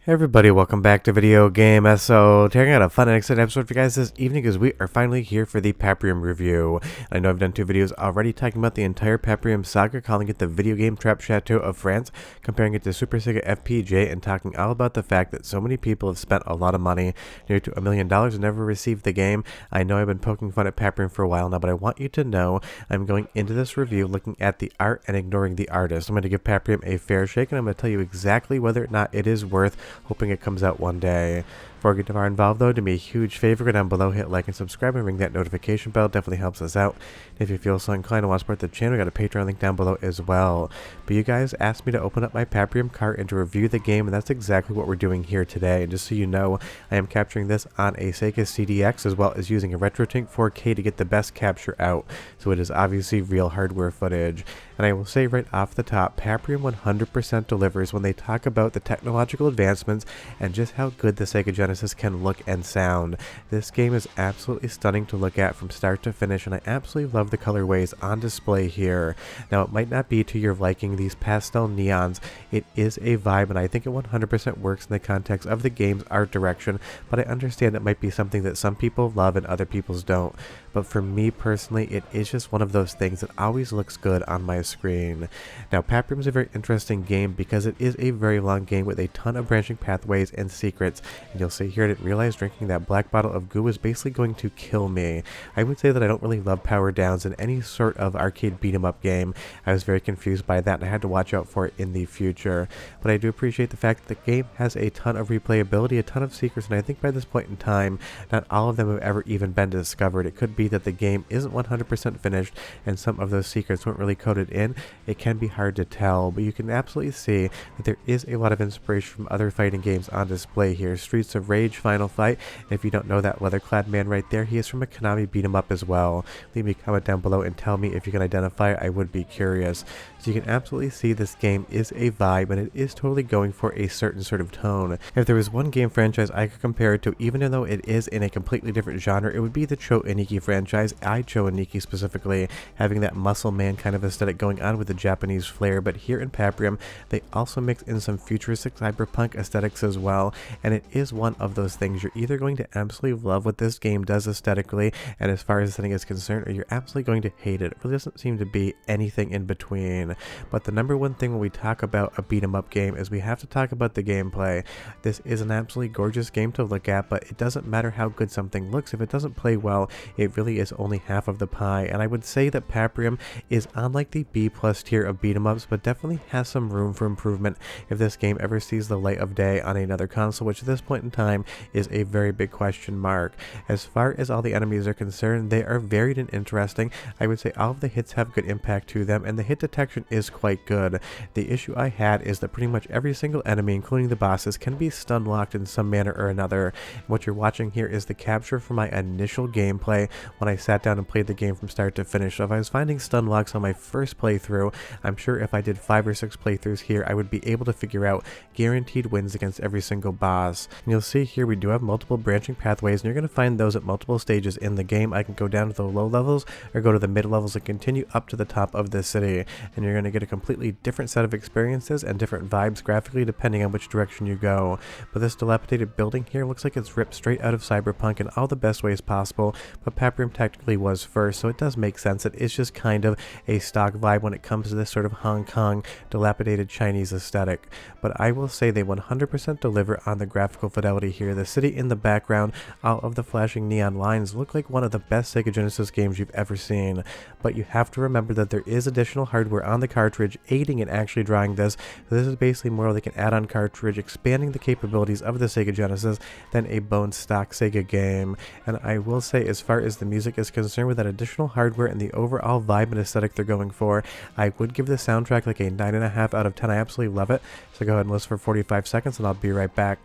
Hey everybody, welcome back to Video Game SO. Taking out a fun and exciting episode for you guys this evening as we are finally here for the Paprium review. I know I've done 2 videos already talking about the entire Paprium saga, calling it the video game trap chateau of France, comparing it to SuperSEGA FPGA, and talking all about the fact that so many people have spent a lot of money, near to $1 million, and never received the game. I know I've been poking fun at Paprium for a while now, but I want you to know I'm going into this review looking at the art and ignoring the artist. I'm going to give Paprium a fair shake, and I'm going to tell you exactly whether or not it is worth hoping it comes out one day. Before we get too far involved though, do me a huge favor, go down below, hit like and subscribe, and ring that notification bell. Definitely helps us out. If you feel so inclined to want to support the channel, we got a Patreon link down below as well. But you guys asked me to open up my Paprium cart and to review the game, and that's exactly what we're doing here today. And just so you know, I am capturing this on a Sega CDX as well as using a RetroTink 4K to get the best capture out. So it is obviously real hardware footage. And I will say right off the top, Paprium 100% delivers when they talk about the technological advancements and just how good the Sega Genesis can look and sound. This game is absolutely stunning to look at from start to finish, and I absolutely love the colorways on display here. Now, it might not be to your liking, these pastel neons. It is a vibe, and I think it 100% works in the context of the game's art direction, but I understand it might be something that some people love and other people's don't. But for me personally, it is just one of those things that always looks good on my screen. Now, Paprium is a very interesting game because it is a very long game with a ton of branching pathways and secrets. And you'll see here, I didn't realize drinking that black bottle of goo was basically going to kill me. I would say that I don't really love power downs in any sort of arcade beat 'em up game. I was very confused by that, and I had to watch out for it in the future. But I do appreciate the fact that the game has a ton of replayability, a ton of secrets, and I think by this point in time, not all of them have ever even been discovered. It could be that the game isn't 100% finished and some of those secrets weren't really coded in. It can be hard to tell, but you can absolutely see that there is a lot of inspiration from other fighting games on display here. Streets of Rage, Final Fight, and if you don't know that leather-clad man right there, he is from a Konami beat 'em up as well. Leave me a comment down below and tell me if you can identify it. I would be curious. So you can absolutely see this game is a vibe, and it is totally going for a certain sort of tone. If there was one game franchise I could compare it to, even though it is in a completely different genre, it would be the Cho Iniki franchise. I Cho Iniki specifically, having that muscle man kind of aesthetic going on with the Japanese flair, but here in Paprium, they also mix in some futuristic cyberpunk aesthetics as well, and it is one of those things you're either going to absolutely love what this game does aesthetically and as far as the setting is concerned, or you're absolutely going to hate it. It really doesn't seem to be anything in between. But the number one thing when we talk about a beat 'em up game is we have to talk about the gameplay. This is an absolutely gorgeous game to look at, but it doesn't matter how good something looks. If it doesn't play well, it really is only half of the pie. And I would say that Paprium is on like the B+ tier of beat 'em ups, but definitely has some room for improvement if this game ever sees the light of day on another console, which at this point in time is a very big question mark. As far as all the enemies are concerned, they are varied and interesting. I would say all of the hits have good impact to them, and the hit detection is quite good. The issue I had is that pretty much every single enemy, including the bosses, can be stun locked in some manner or another. What you're watching here is the capture from my initial gameplay when I sat down and played the game from start to finish. So if I was finding stun locks on my first playthrough, I'm sure if I did 5 or 6 playthroughs here, I would be able to figure out guaranteed wins against every single boss. And you'll see here we do have multiple branching pathways, and you're going to find those at multiple stages in the game. I can go down to the low levels or go to the mid levels and continue up to the top of the city, and you're going to get a completely different set of experiences and different vibes graphically depending on which direction you go. But this dilapidated building here looks like it's ripped straight out of Cyberpunk in all the best ways possible, but Paprium technically was first, so it does make sense. It is just kind of a stock vibe when it comes to this sort of Hong Kong dilapidated Chinese aesthetic. But I will say they 100% deliver on the graphical fidelity here. The city in the background, all of the flashing neon lines look like one of the best Sega Genesis games you've ever seen. But you have to remember that there is additional hardware on the cartridge aiding in actually drawing this. So this is basically more like an add-on cartridge expanding the capabilities of the Sega Genesis than a bone stock Sega game. And I will say, as far as the music is concerned, with that additional hardware and the overall vibe and aesthetic they're going for, I would give the soundtrack like a 9.5 out of 10. I absolutely love it. So go ahead and listen for 45 seconds and I'll be right back.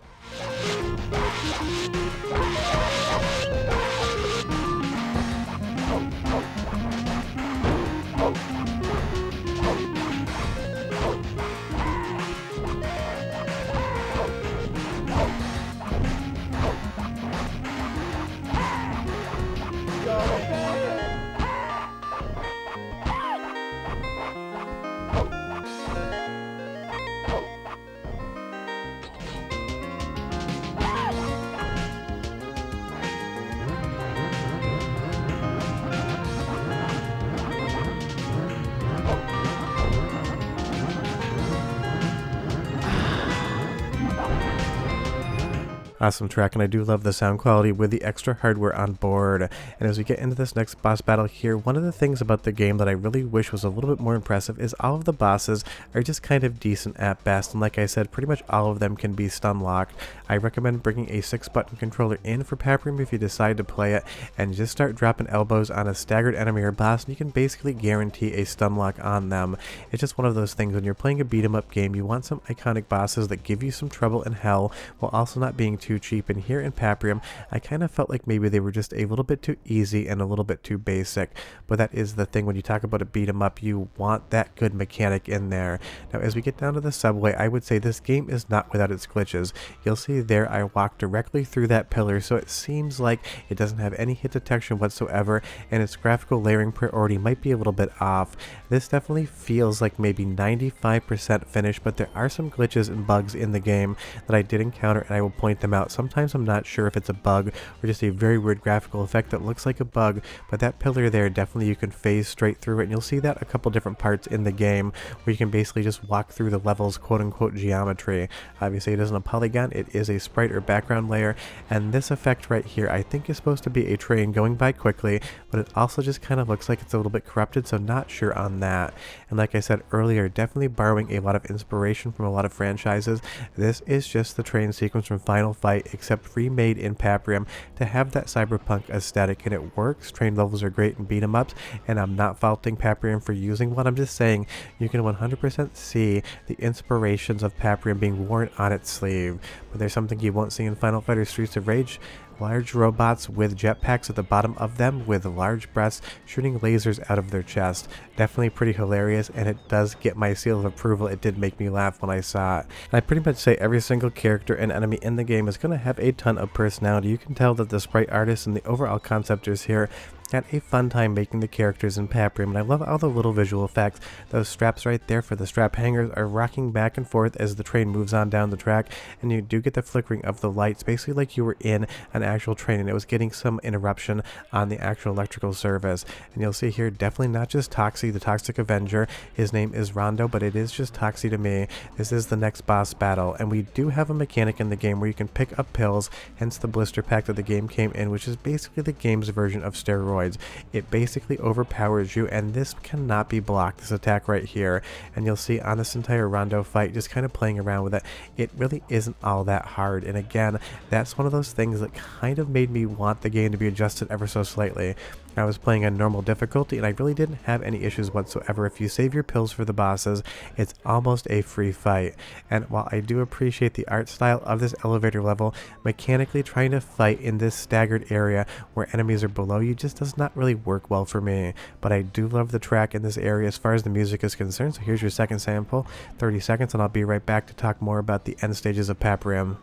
Awesome track, and I do love the sound quality with the extra hardware on board. And as we get into this next boss battle here, one of the things about the game that I really wish was a little bit more impressive is all of the bosses are just kind of decent at best, and like I said, pretty much all of them can be stun locked. I recommend bringing a 6-button controller in for Paprium if you decide to play it, and just start dropping elbows on a staggered enemy or boss, and you can basically guarantee a stun lock on them. It's just one of those things when you're playing a beat 'em up game, you want some iconic bosses that give you some trouble and hell while also not being too cheap, and here in Paprium I kind of felt like maybe they were just a little bit too easy and a little bit too basic, but that is the thing when you talk about a beat 'em up, you want that good mechanic in there. Now as we get down to the subway, I would say this game is not without its glitches. You'll see there I walked directly through that pillar, so it seems like it doesn't have any hit detection whatsoever, and its graphical layering priority might be a little bit off. This definitely feels like maybe 95% finished, but there are some glitches and bugs in the game that I did encounter, and I will point them out. Sometimes I'm not sure if it's a bug or just a very weird graphical effect that looks like a bug, but that pillar there, definitely you can phase straight through it, and you'll see that a couple different parts in the game where you can basically just walk through the level's quote-unquote geometry. Obviously it isn't a polygon, it is a sprite or background layer, and this effect right here I think is supposed to be a train going by quickly, but it also just kind of looks like it's a little bit corrupted, so not sure on that. And like I said earlier, definitely borrowing a lot of inspiration from a lot of franchises. This is just the train sequence from Final Fight, except remade in Paprium to have that cyberpunk aesthetic, and it works. Train levels are great in beat 'em ups, and I'm not faulting Paprium for using one. I'm just saying you can 100% see the inspirations of Paprium being worn on its sleeve. But there's something you won't see in Final Fight or Streets of Rage. Large robots with jetpacks at the bottom of them with large breasts shooting lasers out of their chest. Definitely pretty hilarious, and it does get my seal of approval. It did make me laugh when I saw it. And I pretty much say every single character and enemy in the game is going to have a ton of personality. You can tell that the sprite artists and the overall conceptors here had a fun time making the characters in Paprium, and I love all the little visual effects. Those straps right there for the strap hangers are rocking back and forth as the train moves on down the track, and you do get the flickering of the lights, basically like you were in an actual train and it was getting some interruption on the actual electrical service. And you'll see here, definitely not just Toxie, the Toxic Avenger. His name is Rondo, but it is just Toxie to me. This is the next boss battle, and we do have a mechanic in the game where you can pick up pills, hence the blister pack that the game came in, which is basically the game's version of steroids. It basically overpowers you, and this cannot be blocked, this attack right here. And you'll see on this entire Rondo fight, just kind of playing around with it, it really isn't all that hard. And again, that's one of those things that kind of made me want the game to be adjusted ever so slightly. I was playing on normal difficulty, and I really didn't have any issues whatsoever. If you save your pills for the bosses, it's almost a free fight. And while I do appreciate the art style of this elevator level, mechanically trying to fight in this staggered area where enemies are below you just does not really work well for me. But I do love the track in this area as far as the music is concerned, so here's your second sample, 30 seconds, and I'll be right back to talk more about the end stages of Paprium.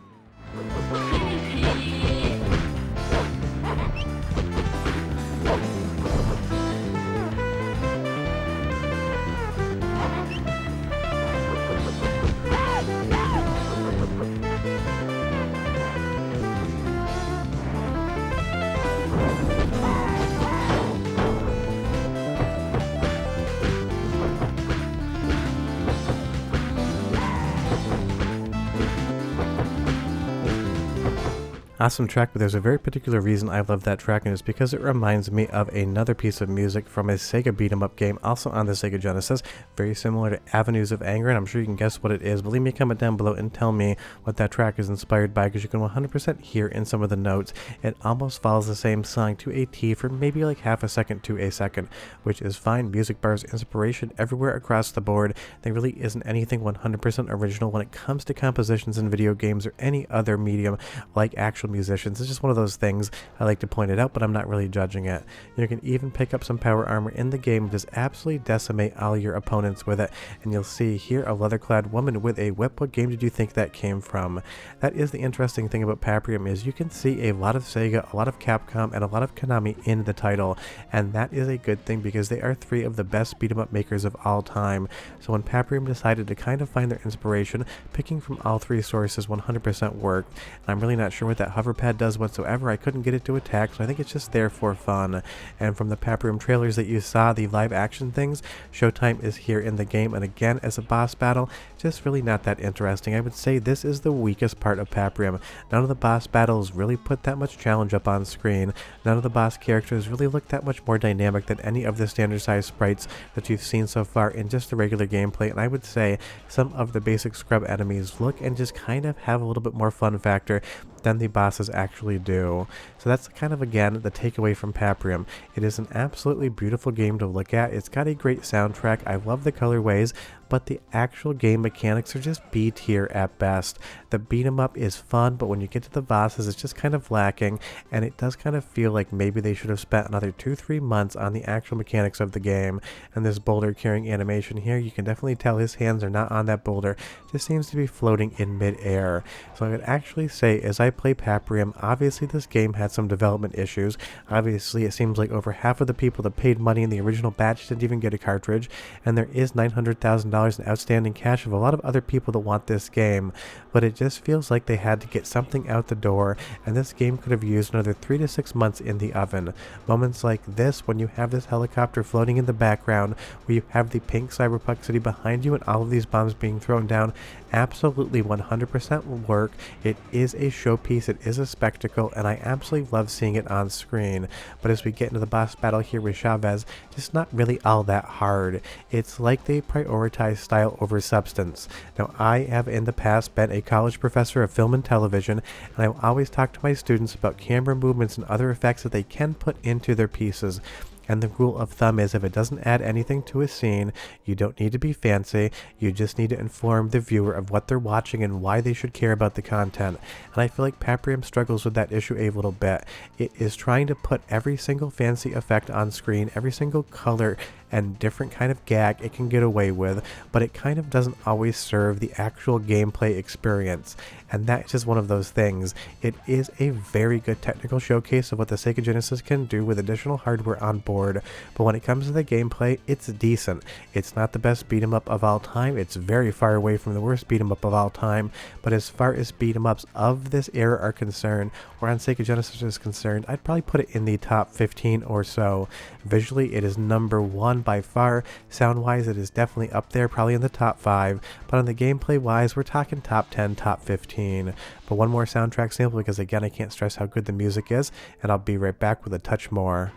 Awesome track, but there's a very particular reason I love that track, and it's because it reminds me of another piece of music from a Sega beat-em-up game, also on the Sega Genesis, very similar to Avenues of Anger, and I'm sure you can guess what it is, but leave me a comment down below and tell me what that track is inspired by, because you can 100% hear in some of the notes, it almost follows the same song to a T for maybe like half a second to a second, which is fine. Music bars inspiration everywhere across the board. There really isn't anything 100% original when it comes to compositions in video games or any other medium like actual musicians. It's just one of those things. I like to point it out, but I'm not really judging it. You can even pick up some power armor in the game, just absolutely decimate all your opponents with it, and you'll see here a leather-clad woman with a whip. What game did you think that came from? That is the interesting thing about Paprium, is you can see a lot of Sega, a lot of Capcom, and a lot of Konami in the title, and that is a good thing because they are three of the best beat-em-up makers of all time. So when Paprium decided to kind of find their inspiration, picking from all three sources 100% worked. I'm really not sure what that that hover pad does whatsoever. I couldn't get it to attack, so I think it's just there for fun. And from the Paprium trailers that you saw, the live action things, showtime is here in the game, and again, as a boss battle, just really not that interesting. I would say this is the weakest part of Paprium. None of the boss battles really put that much challenge up on screen. None of the boss characters really look that much more dynamic than any of the standard size sprites that you've seen so far in just the regular gameplay, and I would say some of the basic scrub enemies look and just kind of have a little bit more fun factor than the bosses actually do. So that's kind of, again, the takeaway from Paprium. It is an absolutely beautiful game to look at. It's got a great soundtrack. I love the colorways, but the actual game mechanics are just B tier at best. The beat 'em up is fun, but when you get to the bosses, it's just kind of lacking, and it does kind of feel like maybe they should have spent another 2-3 months on the actual mechanics of the game. And this boulder carrying animation here, you can definitely tell his hands are not on that boulder. It just seems to be floating in mid-air. So I would actually say, as I play Paprium, obviously this game had some development issues. Obviously, it seems like over half of the people that paid money in the original batch didn't even get a cartridge, and there is $900,000 in outstanding cash of a lot of other people that want this game, but it just feels like they had to get something out the door, and this game could have used another 3 to 6 months in the oven. Moments like this, when you have this helicopter floating in the background, where you have the pink cyberpunk city behind you and all of these bombs being thrown down, absolutely 100% will work. It is a showpiece, it is a spectacle, and I absolutely love seeing it on screen. But as we get into the boss battle here with Chavez, just not really all that hard. It's like they prioritize style over substance. Now, I have in the past been a college professor of film and television, and I always talk to my students about camera movements and other effects that they can put into their pieces. And the rule of thumb is, if it doesn't add anything to a scene, you don't need to be fancy, you just need to inform the viewer of what they're watching and why they should care about the content. And I feel like Paprium struggles with that issue a little bit. It is trying to put every single fancy effect on screen, every single color and different kind of gag it can get away with, but it kind of doesn't always serve the actual gameplay experience. And that's just one of those things. It is a very good technical showcase of what the Sega Genesis can do with additional hardware on board, but when it comes to the gameplay, it's decent. It's not the best beat 'em up of all time, it's very far away from the worst beat 'em up of all time, but as far as beat 'em ups of this era are concerned, or on Sega Genesis is concerned, I'd probably put it in the top 15 or so. Visually, it is number 1 by far. Sound-wise, it is definitely up there, probably in the top 5, but on the gameplay-wise, we're talking top 10, top 15. But one more soundtrack sample, because again, I can't stress how good the music is, and I'll be right back with a touch more.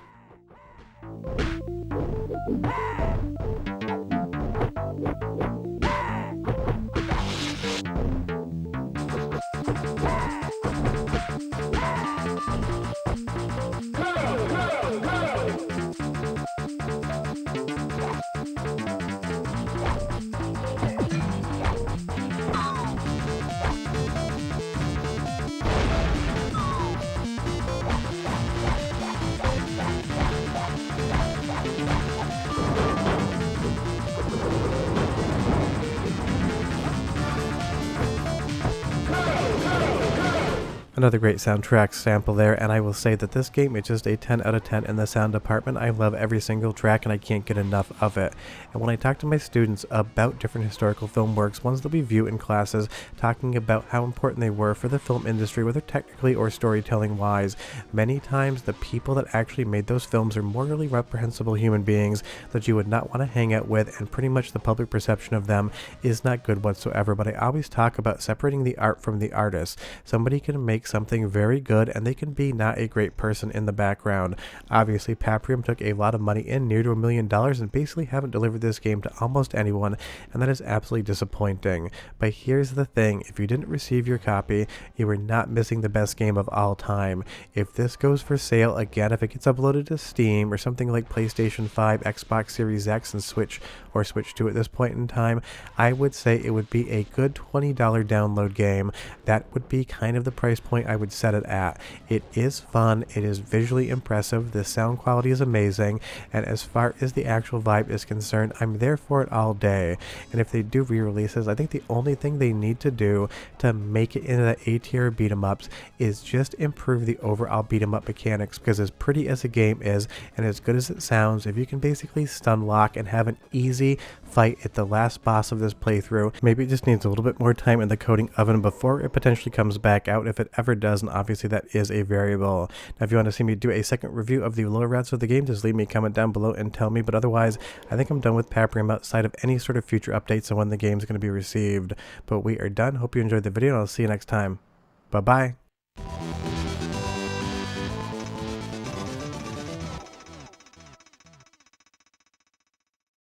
Another great soundtrack sample there, and I will say that this game is just a 10 out of 10 in the sound department. I love every single track and I can't get enough of it. And when I talk to my students about different historical film works, ones that we view in classes, talking about how important they were for the film industry, whether technically or storytelling wise, many times the people that actually made those films are morally reprehensible human beings that you would not want to hang out with, and pretty much the public perception of them is not good whatsoever. But I always talk about separating the art from the artist. Somebody can make something very good and they can be not a great person in the background. Obviously, Paprium took a lot of money in, near to $1 million, and basically haven't delivered this game to almost anyone, and that is absolutely disappointing. But here's the thing, if you didn't receive your copy, you are not missing the best game of all time. If this goes for sale again, if it gets uploaded to Steam or something like PlayStation 5, Xbox Series X, and Switch, or Switch 2 at this point in time, I would say it would be a good $20 download game. That would be kind of the price point I would set it at. It is fun, it is visually impressive, the sound quality is amazing, and as far as the actual vibe is concerned, I'm there for it all day. And if they do re-releases, I think the only thing they need to do to make it into that A-tier beat 'em ups is just improve the overall beat 'em up mechanics, because as pretty as a game is, and as good as it sounds, if you can basically stun lock and have an easy fight at the last boss of this playthrough, maybe it just needs a little bit more time in the coating oven before it potentially comes back out, if it ever ever does, and obviously that is a variable. Now if you want to see me do a second review of the lower routes of the game, just leave me a comment down below and tell me, but otherwise I think I'm done with Paprium outside of any sort of future updates on when the game's going to be received. But we are done. Hope you enjoyed the video, and I'll see you next time. Bye bye.